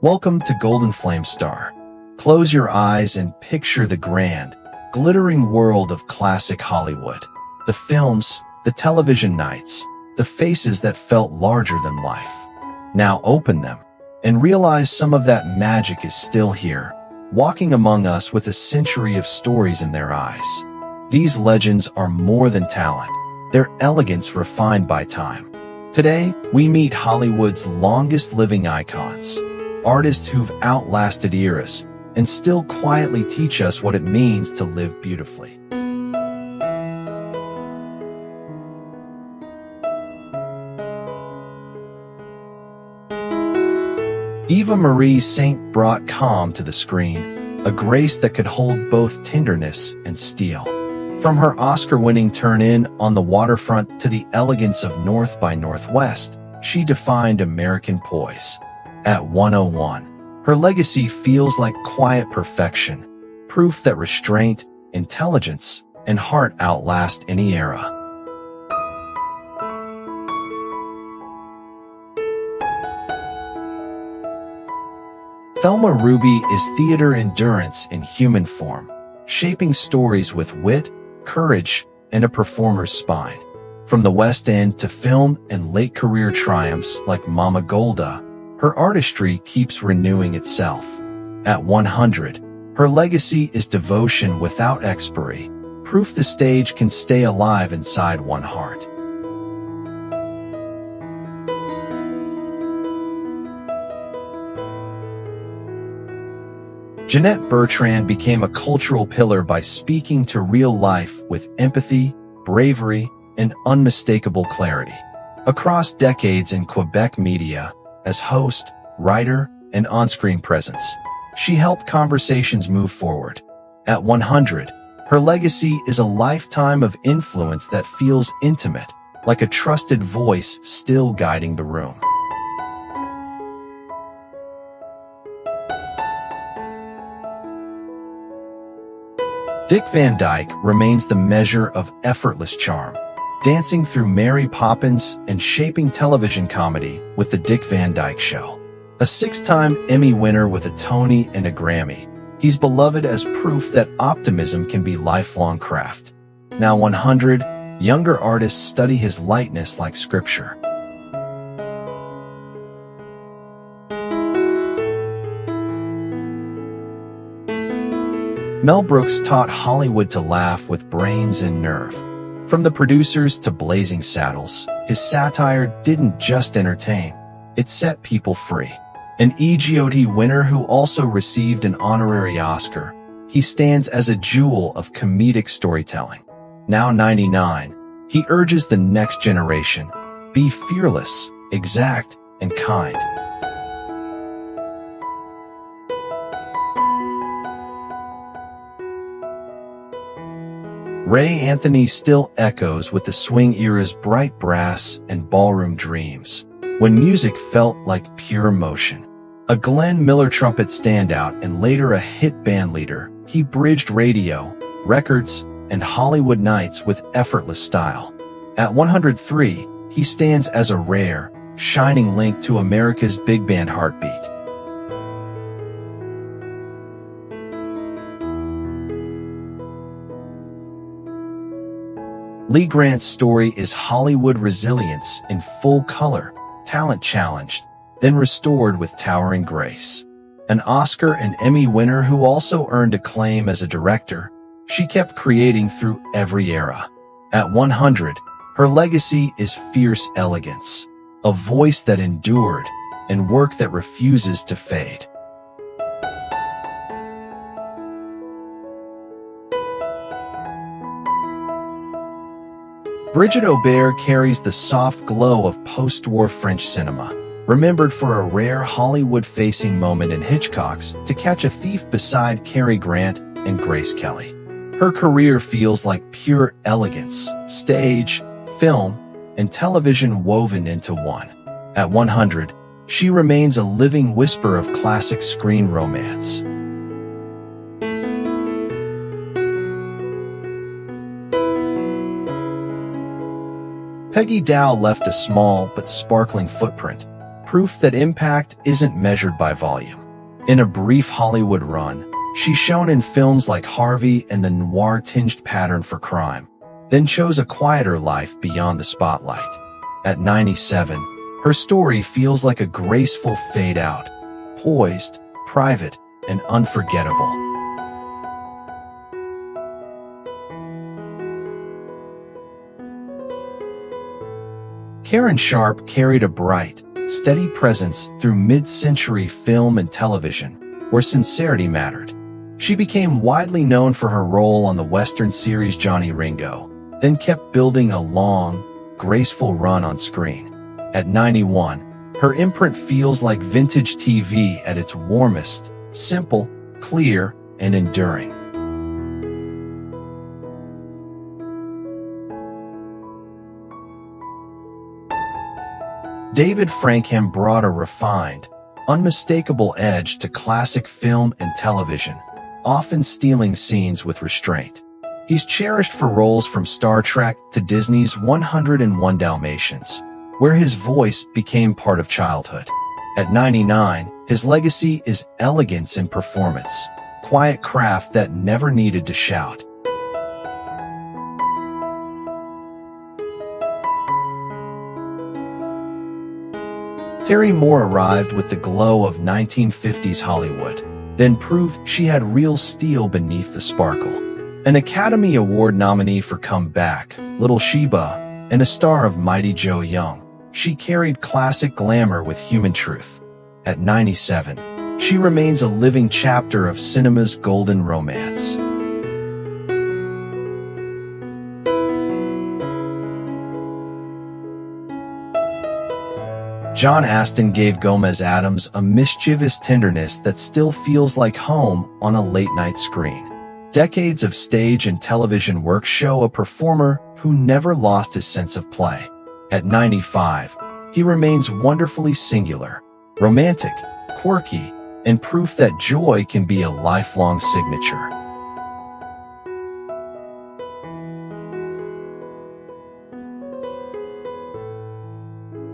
Welcome to Golden Flame Star. Close your eyes and picture the grand, glittering world of classic Hollywood. The films, the television nights, the faces that felt larger than life. Now open them and realize some of that magic is still here, walking among us with a century of stories in their eyes. These legends are more than talent. They're elegance refined by time. Today, we meet Hollywood's longest living icons, artists who've outlasted eras and still quietly teach us what it means to live beautifully. Eva Marie Saint brought calm to the screen, a grace that could hold both tenderness and steel. From her Oscar-winning turn-in on the waterfront to the elegance of North by Northwest, she defined American poise. At 101, her legacy feels like quiet perfection, proof that restraint, intelligence, and heart outlast any era. Thelma Ruby is theater endurance in human form, shaping stories with wit, courage, and a performer's spine. From the West End to film and late career triumphs like Mama Golda, her artistry keeps renewing itself. At 100, her legacy is devotion without expiry, proof the stage can stay alive inside one heart. Janette Bertrand became a cultural pillar by speaking to real life with empathy, bravery, and unmistakable clarity. Across decades in Quebec media, as host, writer, and on-screen presence, she helped conversations move forward. At 100, her legacy is a lifetime of influence that feels intimate, like a trusted voice still guiding the room. Dick Van Dyke remains the measure of effortless charm, dancing through Mary Poppins and shaping television comedy with The Dick Van Dyke Show. A 6-time Emmy winner with a Tony and a Grammy, he's beloved as proof that optimism can be lifelong craft. Now 100, younger artists study his lightness like scripture. Mel Brooks taught Hollywood to laugh with brains and nerve. From the producers to Blazing Saddles, his satire didn't just entertain, it set people free. An EGOT winner who also received an honorary Oscar, he stands as a jewel of comedic storytelling. Now 99, he urges the next generation, be fearless, exact, and kind. Ray Anthony still echoes with the swing era's bright brass and ballroom dreams, when music felt like pure emotion. A Glenn Miller trumpet standout and later a hit bandleader, he bridged radio, records, and Hollywood nights with effortless style. At 103, he stands as a rare, shining link to America's big band heartbeat. Lee Grant's story is Hollywood resilience in full color, talent challenged, then restored with towering grace. An Oscar and Emmy winner who also earned acclaim as a director, she kept creating through every era. At 100, her legacy is fierce elegance, a voice that endured, and work that refuses to fade. Brigitte Auber carries the soft glow of post-war French cinema, remembered for a rare Hollywood-facing moment in Hitchcock's To Catch a Thief beside Cary Grant and Grace Kelly. Her career feels like pure elegance, stage, film, and television woven into one. At 100, she remains a living whisper of classic screen romance. Peggy Dow left a small but sparkling footprint, proof that impact isn't measured by volume. In a brief Hollywood run, she's shown in films like Harvey and the noir-tinged Pattern for Crime, then chose a quieter life beyond the spotlight. At 97, her story feels like a graceful fade-out, poised, private, and unforgettable. Karen Sharp carried a bright, steady presence through mid-century film and television, where sincerity mattered. She became widely known for her role on the Western series Johnny Ringo, then kept building a long, graceful run on screen. At 91, her imprint feels like vintage TV at its warmest, simple, clear, and enduring. David Frankham brought a refined, unmistakable edge to classic film and television, often stealing scenes with restraint. He's cherished for roles from Star Trek to Disney's 101 Dalmatians, where his voice became part of childhood. At 99, his legacy is elegance in performance, quiet craft that never needed to shout. Terry Moore arrived with the glow of 1950s Hollywood, then proved she had real steel beneath the sparkle. An Academy Award nominee for Come Back, Little Sheba, and a star of Mighty Joe Young, she carried classic glamour with human truth. At 97, she remains a living chapter of cinema's golden romance. John Astin gave Gomez Addams a mischievous tenderness that still feels like home on a late-night screen. Decades of stage and television work show a performer who never lost his sense of play. At 95, he remains wonderfully singular, romantic, quirky, and proof that joy can be a lifelong signature.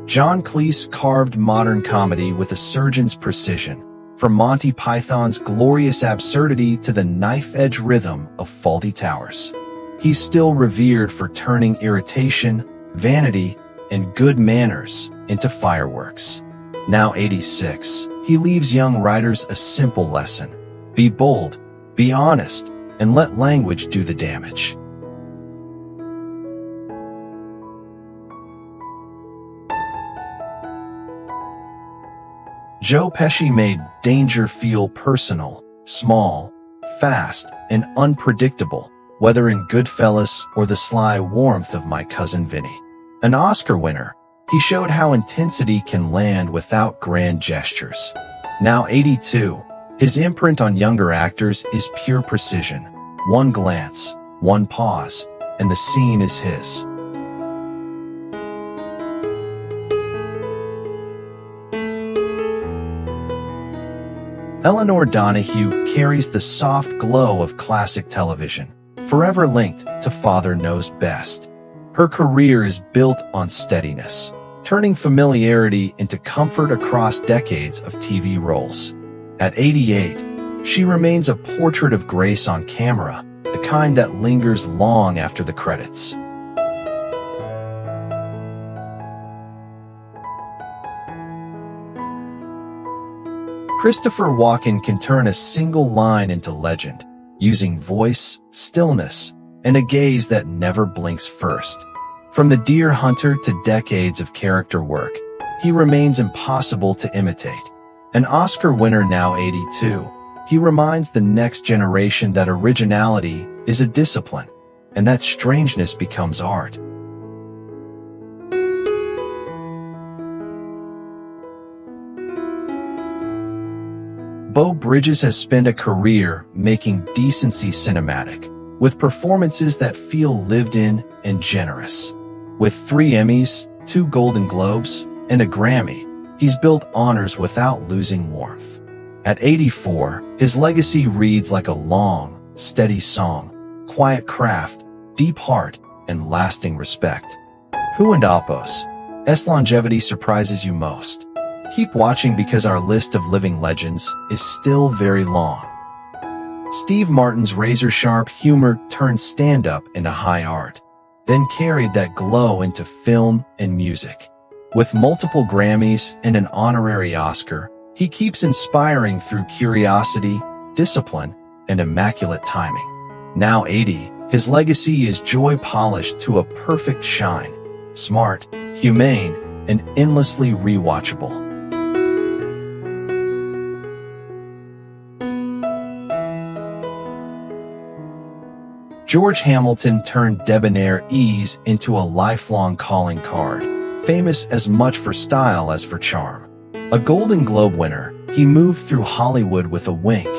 John Cleese carved modern comedy with a surgeon's precision, from Monty Python's glorious absurdity to the knife-edge rhythm of Fawlty Towers. He's still revered for turning irritation, vanity, and good manners into fireworks. Now 86, he leaves young writers a simple lesson: be bold, be honest, and let language do the damage. Joe Pesci made danger feel personal, small, fast, and unpredictable, whether in Goodfellas or the sly warmth of My Cousin Vinny. An Oscar winner, he showed how intensity can land without grand gestures. Now 82, his imprint on younger actors is pure precision. One glance, one pause, and the scene is his. Elinor Donahue carries the soft glow of classic television, forever linked to Father Knows Best. Her career is built on steadiness, turning familiarity into comfort across decades of TV roles. At 88, she remains a portrait of grace on camera, the kind that lingers long after the credits. Christopher Walken can turn a single line into legend, using voice, stillness, and a gaze that never blinks first. From The Deer Hunter to decades of character work, he remains impossible to imitate. An Oscar winner now 82, he reminds the next generation that originality is a discipline, and that strangeness becomes art. Beau Bridges has spent a career making decency cinematic, with performances that feel lived in and generous. With 3 Emmys, 2 Golden Globes, and a Grammy, he's built honors without losing warmth. At 84, his legacy reads like a long, steady song, quiet craft, deep heart, and lasting respect. Who and Appos? S longevity surprises you most. Keep watching because our list of living legends is still very long. Steve Martin's razor-sharp humor turned stand-up into high art, then carried that glow into film and music. With multiple Grammys and an honorary Oscar, he keeps inspiring through curiosity, discipline, and immaculate timing. Now 80, his legacy is joy-polished to a perfect shine, smart, humane, and endlessly rewatchable. George Hamilton turned debonair ease into a lifelong calling card, famous as much for style as for charm. A Golden Globe winner, he moved through Hollywood with a wink,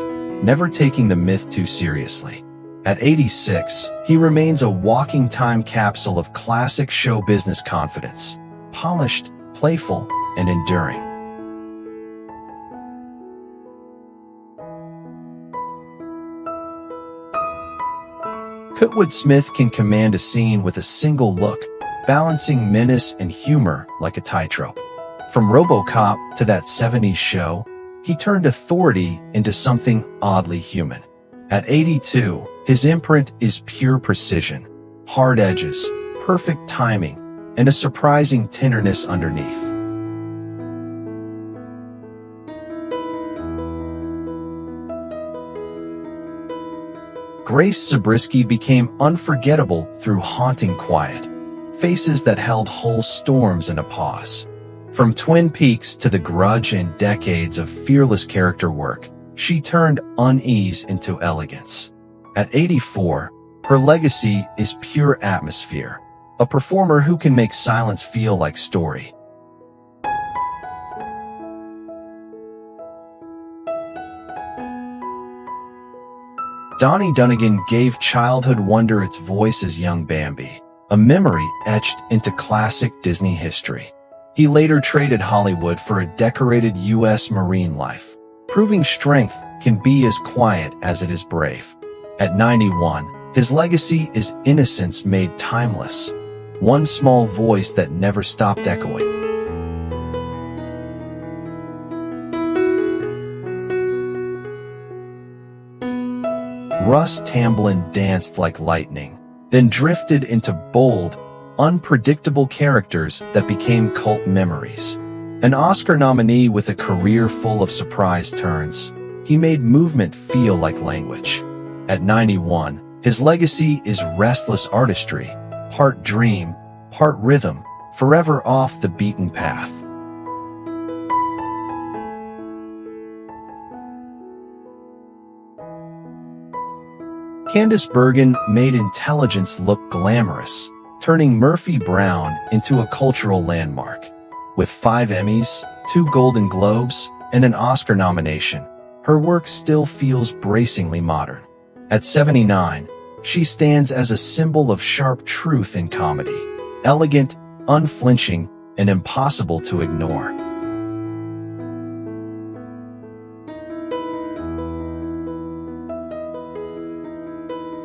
never taking the myth too seriously. At 86, he remains a walking time capsule of classic show business confidence, polished, playful, and enduring. Kurtwood Smith can command a scene with a single look, balancing menace and humor like a tightrope. From RoboCop to that 70s show, he turned authority into something oddly human. At 82, his imprint is pure precision, hard edges, perfect timing, and a surprising tenderness underneath. Grace Zabriskie became unforgettable through haunting quiet, faces that held whole storms in a pause. From Twin Peaks to The Grudge and decades of fearless character work, she turned unease into elegance. At 84, her legacy is pure atmosphere, a performer who can make silence feel like story. Donnie Dunagan gave childhood wonder its voice as young Bambi, a memory etched into classic Disney history. He later traded Hollywood for a decorated U.S. Marine life, proving strength can be as quiet as it is brave. At 91, his legacy is innocence made timeless, one small voice that never stopped echoing. Russ Tamblyn danced like lightning, then drifted into bold, unpredictable characters that became cult memories. An Oscar nominee with a career full of surprise turns, he made movement feel like language. At 91, his legacy is restless artistry, part dream, part rhythm, forever off the beaten path. Candice Bergen made intelligence look glamorous, turning Murphy Brown into a cultural landmark. With 5 Emmys, 2 Golden Globes, and an Oscar nomination, her work still feels bracingly modern. At 79, she stands as a symbol of sharp truth in comedy, elegant, unflinching, and impossible to ignore.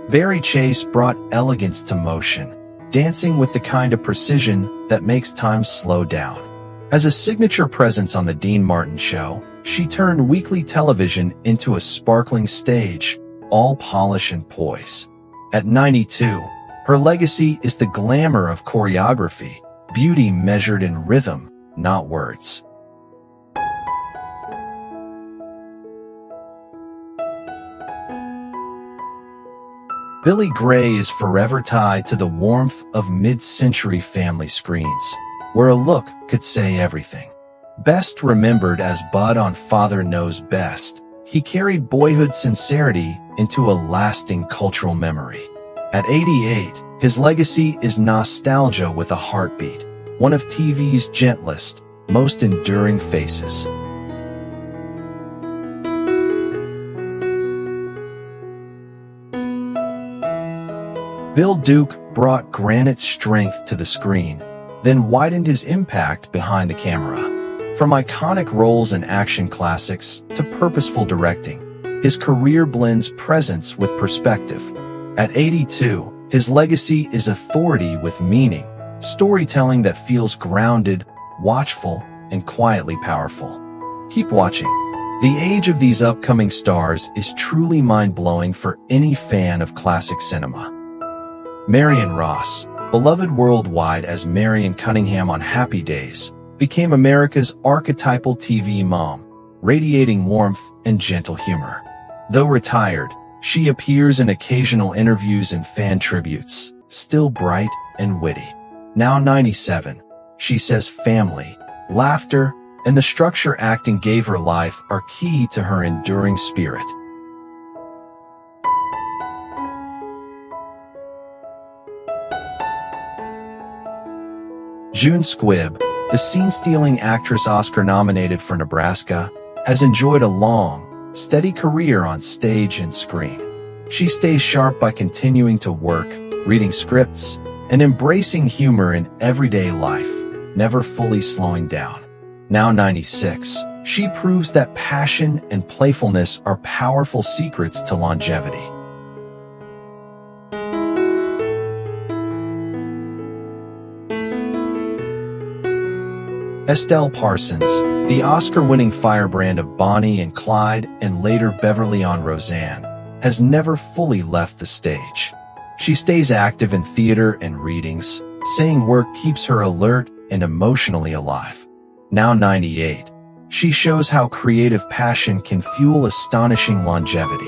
Barrie Chase brought elegance to motion, dancing with the kind of precision that makes time slow down. As a signature presence on The Dean Martin Show, she turned weekly television into a sparkling stage, all polish and poise. At 92, her legacy is the glamour of choreography, beauty measured in rhythm, not words. Billy Gray is forever tied to the warmth of mid-century family screens, where a look could say everything. Best remembered as Bud on Father Knows Best, he carried boyhood sincerity into a lasting cultural memory. At 88, his legacy is nostalgia with a heartbeat, one of TV's gentlest, most enduring faces. Bill Duke brought granite strength to the screen, then widened his impact behind the camera. From iconic roles in action classics to purposeful directing, his career blends presence with perspective. At 82, his legacy is authority with meaning, storytelling that feels grounded, watchful, and quietly powerful. Keep watching. The age of these upcoming stars is truly mind-blowing for any fan of classic cinema. Marion Ross, beloved worldwide as Marion Cunningham on Happy Days, became America's archetypal TV mom, radiating warmth and gentle humor. Though retired, she appears in occasional interviews and fan tributes, still bright and witty. Now 97, she says family, laughter, and the structure acting gave her life are key to her enduring spirit. June Squibb, the scene-stealing actress Oscar-nominated for Nebraska, has enjoyed a long, steady career on stage and screen. She stays sharp by continuing to work, reading scripts, and embracing humor in everyday life, never fully slowing down. Now 96, she proves that passion and playfulness are powerful secrets to longevity. Estelle Parsons, the Oscar-winning firebrand of Bonnie and Clyde and later Beverly on Roseanne, has never fully left the stage. She stays active in theater and readings, saying work keeps her alert and emotionally alive. Now 98, she shows how creative passion can fuel astonishing longevity.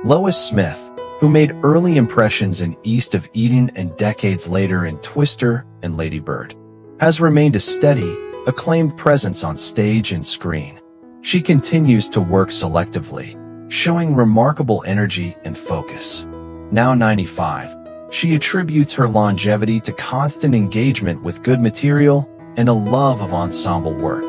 Lois Smith, who made early impressions in East of Eden and decades later in Twister and Lady Bird, has remained a steady, acclaimed presence on stage and screen. She continues to work selectively, showing remarkable energy and focus. Now 95, she attributes her longevity to constant engagement with good material and a love of ensemble work.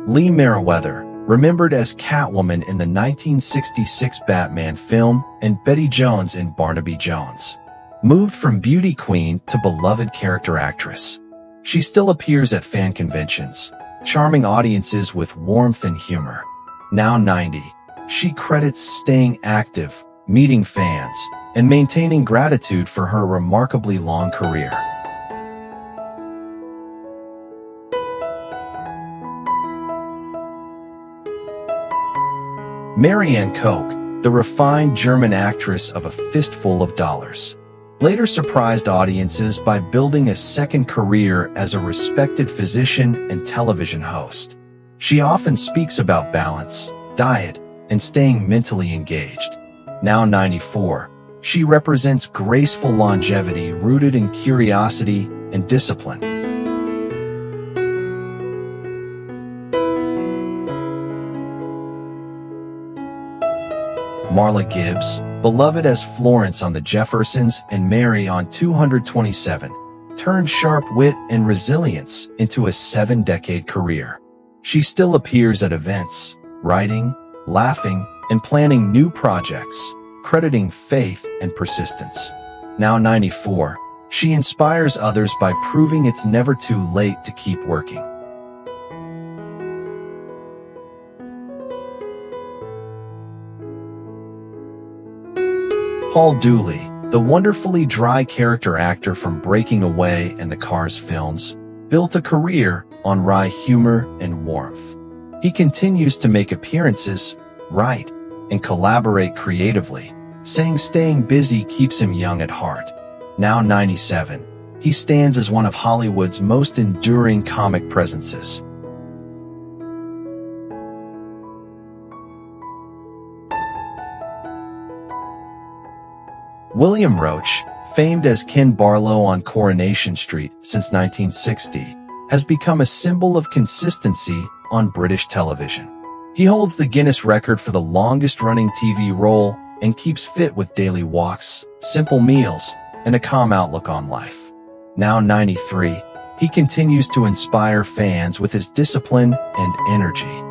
Lee Meriwether, remembered as Catwoman in the 1966 Batman film and Betty Jones in Barnaby Jones, moved from beauty queen to beloved character actress. She still appears at fan conventions, charming audiences with warmth and humor. Now 90, she credits staying active, meeting fans, and maintaining gratitude for her remarkably long career. Marianne Koch, the refined German actress of A Fistful of Dollars, later surprised audiences by building a second career as a respected physician and television host. She often speaks about balance, diet, and staying mentally engaged. Now 94, she represents graceful longevity rooted in curiosity and discipline. Marla Gibbs, beloved as Florence on The Jeffersons and Mary on 227, turned sharp wit and resilience into a 7-decade career. She still appears at events, writing, laughing, and planning new projects, crediting faith and persistence. Now 94, she inspires others by proving it's never too late to keep working. Paul Dooley, the wonderfully dry character actor from Breaking Away and the Cars films, built a career on wry humor and warmth. He continues to make appearances, write, and collaborate creatively, saying staying busy keeps him young at heart. Now 97, he stands as one of Hollywood's most enduring comic presences. William Roach, famed as Ken Barlow on Coronation Street since 1960, has become a symbol of consistency on British television. He holds the Guinness record for the longest-running TV role and keeps fit with daily walks, simple meals, and a calm outlook on life. Now 93, he continues to inspire fans with his discipline and energy.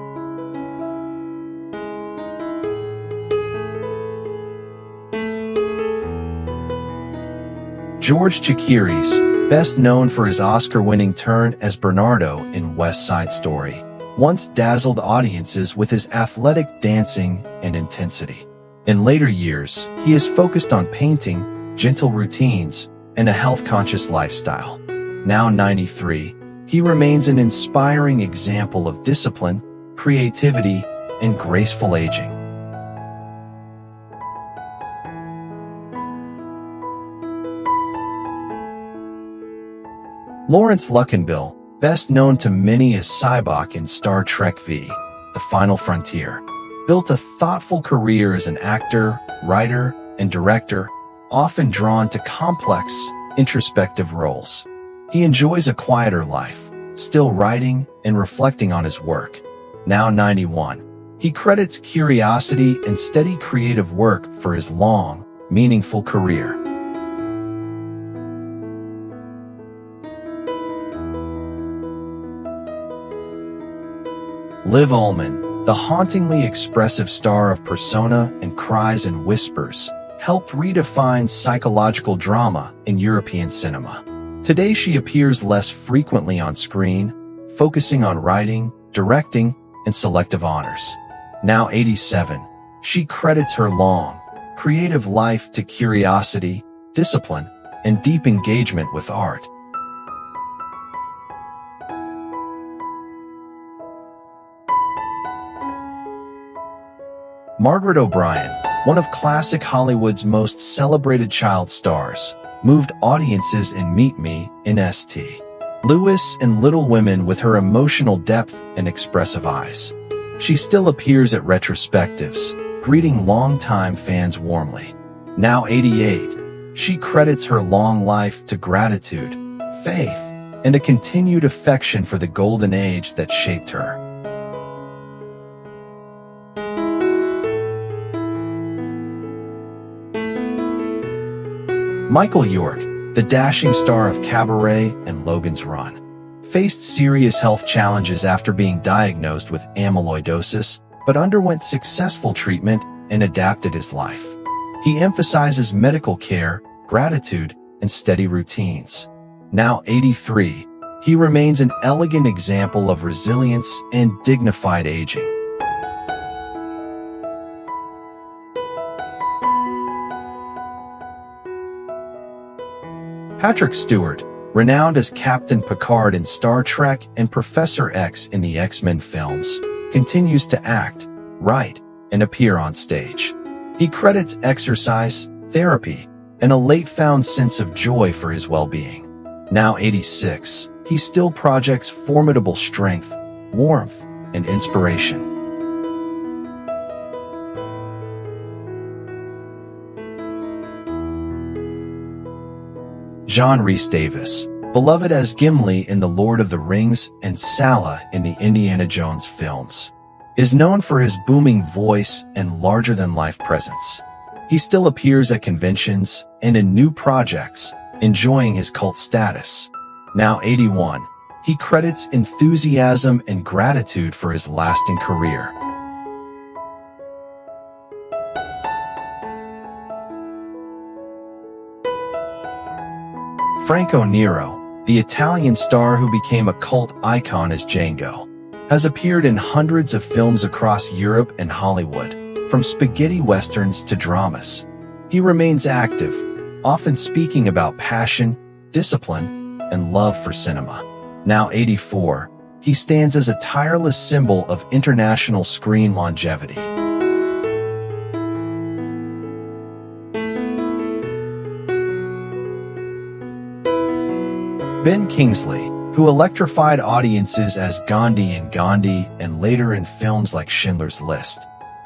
George Chakiris, best known for his Oscar-winning turn as Bernardo in West Side Story, once dazzled audiences with his athletic dancing and intensity. In later years, he has focused on painting, gentle routines, and a health-conscious lifestyle. Now 93, he remains an inspiring example of discipline, creativity, and graceful aging. Laurence Luckinbill, best known to many as Sybok in Star Trek V, The Final Frontier, built a thoughtful career as an actor, writer, and director, often drawn to complex, introspective roles. He enjoys a quieter life, still writing and reflecting on his work. Now 91, he credits curiosity and steady creative work for his long, meaningful career. Liv Ullmann, the hauntingly expressive star of Persona and Cries and Whispers, helped redefine psychological drama in European cinema. Today she appears less frequently on screen, focusing on writing, directing, and selective honors. Now 87, she credits her long, creative life to curiosity, discipline, and deep engagement with art. Margaret O'Brien, one of classic Hollywood's most celebrated child stars, moved audiences in Meet Me in St. Louis and Little Women with her emotional depth and expressive eyes. She still appears at retrospectives, greeting longtime fans warmly. Now 88, she credits her long life to gratitude, faith, and a continued affection for the golden age that shaped her. Michael York, the dashing star of Cabaret and Logan's Run, faced serious health challenges after being diagnosed with amyloidosis, but underwent successful treatment and adapted his life. He emphasizes medical care, gratitude, and steady routines. Now 83, he remains an elegant example of resilience and dignified aging. Patrick Stewart, renowned as Captain Picard in Star Trek and Professor X in the X-Men films, continues to act, write, and appear on stage. He credits exercise, therapy, and a late-found sense of joy for his well-being. Now 86, he still projects formidable strength, warmth, and inspiration. John Rhys-Davies, beloved as Gimli in The Lord of the Rings and Sala in the Indiana Jones films, is known for his booming voice and larger-than-life presence. He still appears at conventions and in new projects, enjoying his cult status. Now 81, he credits enthusiasm and gratitude for his lasting career. Franco Nero, the Italian star who became a cult icon as Django, has appeared in hundreds of films across Europe and Hollywood, from spaghetti westerns to dramas. He remains active, often speaking about passion, discipline, and love for cinema. Now 84, he stands as a tireless symbol of international screen longevity. Ben Kingsley, who electrified audiences as Gandhi in Gandhi and later in films like Schindler's List,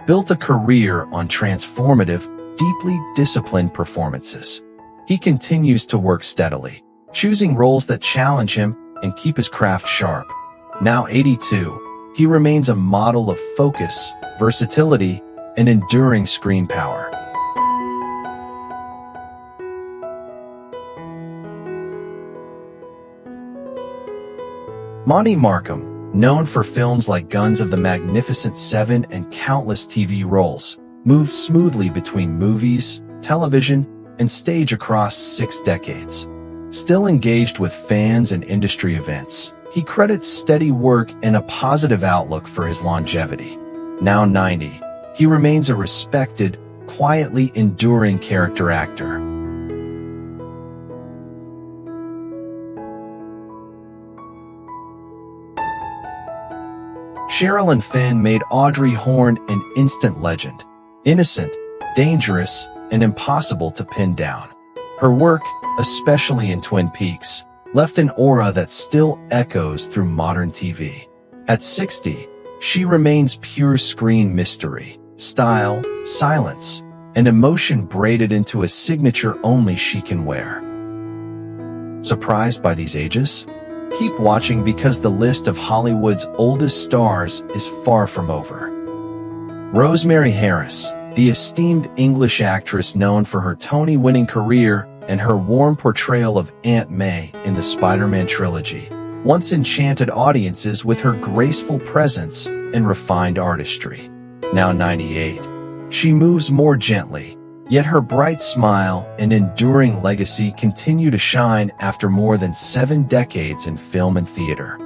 built a career on transformative, deeply disciplined performances. He continues to work steadily, choosing roles that challenge him and keep his craft sharp. Now 82, he remains a model of focus, versatility, and enduring screen power. Monty Markham, known for films like Guns of the Magnificent Seven and countless TV roles, moved smoothly between movies, television, and stage across 6 decades. Still engaged with fans and industry events, he credits steady work and a positive outlook for his longevity. Now 90, he remains a respected, quietly enduring character actor. Sherilyn Fenn made Audrey Horne an instant legend. Innocent, dangerous, and impossible to pin down. Her work, especially in Twin Peaks, left an aura that still echoes through modern TV. At 60, she remains pure screen mystery, style, silence, and emotion braided into a signature only she can wear. Surprised by these ages? Keep watching because the list of Hollywood's oldest stars is far from over. Rosemary Harris, the esteemed English actress known for her Tony-winning career and her warm portrayal of Aunt May in the Spider-Man trilogy, once enchanted audiences with her graceful presence and refined artistry. Now 98, she moves more gently, yet her bright smile and enduring legacy continue to shine after more than 7 decades in film and theater.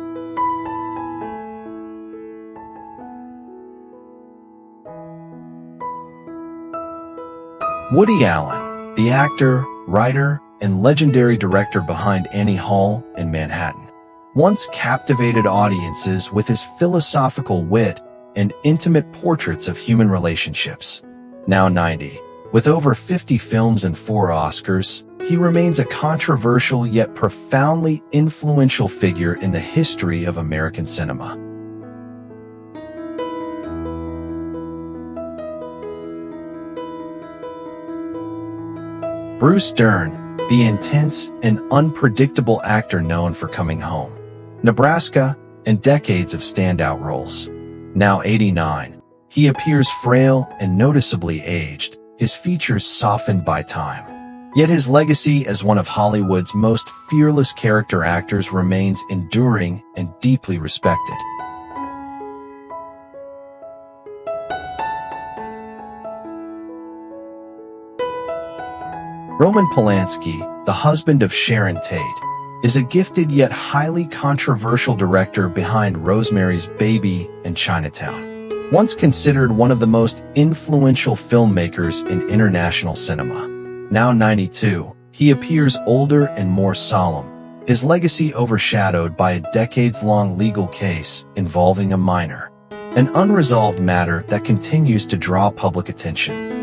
Woody Allen, the actor, writer, and legendary director behind Annie Hall and Manhattan, once captivated audiences with his philosophical wit and intimate portraits of human relationships. Now 90, with over 50 films and 4 Oscars, he remains a controversial yet profoundly influential figure in the history of American cinema. Bruce Dern, the intense and unpredictable actor known for Coming Home, Nebraska, and decades of standout roles. Now 89, he appears frail and noticeably aged, his features softened by time. Yet his legacy as one of Hollywood's most fearless character actors remains enduring and deeply respected. Roman Polanski, the husband of Sharon Tate, is a gifted yet highly controversial director behind Rosemary's Baby and Chinatown. Once considered one of the most influential filmmakers in international cinema. Now 92, he appears older and more solemn, his legacy overshadowed by a decades-long legal case involving a minor, an unresolved matter that continues to draw public attention.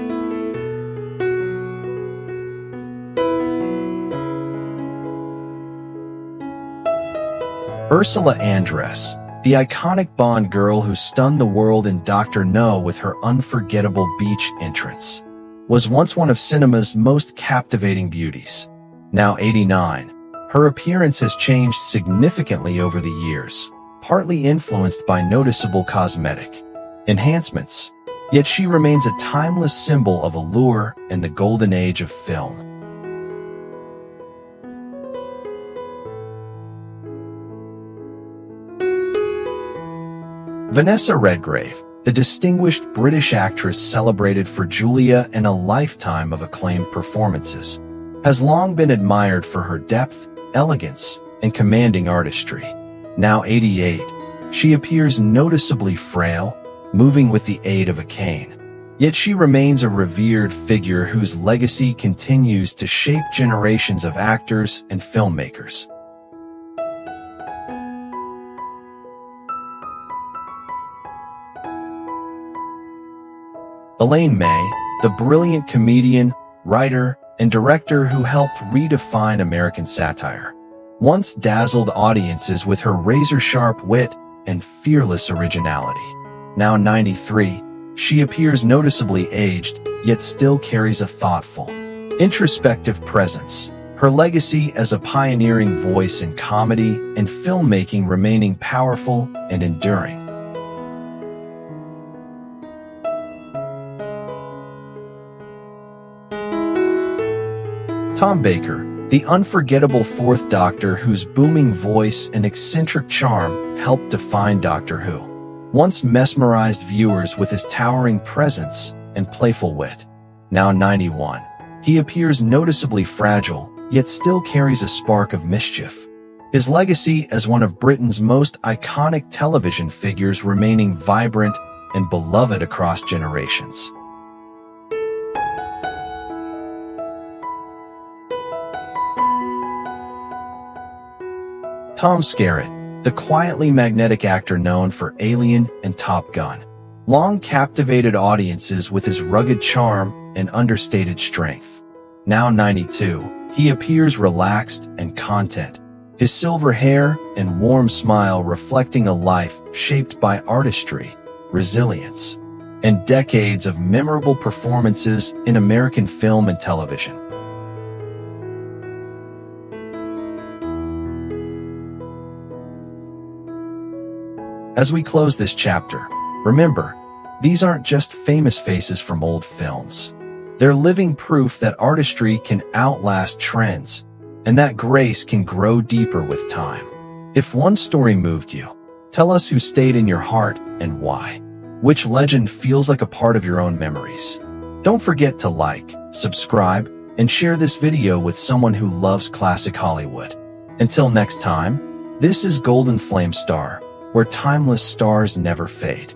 Ursula Andress, the iconic Bond girl who stunned the world in Dr. No with her unforgettable beach entrance, was once one of cinema's most captivating beauties. Now 89, her appearance has changed significantly over the years, partly influenced by noticeable cosmetic enhancements, yet she remains a timeless symbol of allure and the golden age of film. Vanessa Redgrave, the distinguished British actress celebrated for Julia and a lifetime of acclaimed performances, has long been admired for her depth, elegance, and commanding artistry. Now 88, she appears noticeably frail, moving with the aid of a cane. Yet she remains a revered figure whose legacy continues to shape generations of actors and filmmakers. Elaine May, the brilliant comedian, writer, and director who helped redefine American satire, once dazzled audiences with her razor-sharp wit and fearless originality. Now 93, she appears noticeably aged, yet still carries a thoughtful, introspective presence, her legacy as a pioneering voice in comedy and filmmaking remaining powerful and enduring. Tom Baker, the unforgettable Fourth Doctor whose booming voice and eccentric charm helped define Doctor Who, once mesmerized viewers with his towering presence and playful wit. Now 91, he appears noticeably fragile, yet still carries a spark of mischief. His legacy as one of Britain's most iconic television figures remaining vibrant and beloved across generations. Tom Skerritt, the quietly magnetic actor known for Alien and Top Gun, long captivated audiences with his rugged charm and understated strength. Now 92, he appears relaxed and content, his silver hair and warm smile reflecting a life shaped by artistry, resilience, and decades of memorable performances in American film and television. As we close this chapter, remember, these aren't just famous faces from old films. They're living proof that artistry can outlast trends, and that grace can grow deeper with time. If one story moved you, tell us who stayed in your heart and why. Which legend feels like a part of your own memories? Don't forget to like, subscribe, and share this video with someone who loves classic Hollywood. Until next time, this is Golden Flame Star, where timeless stars never fade.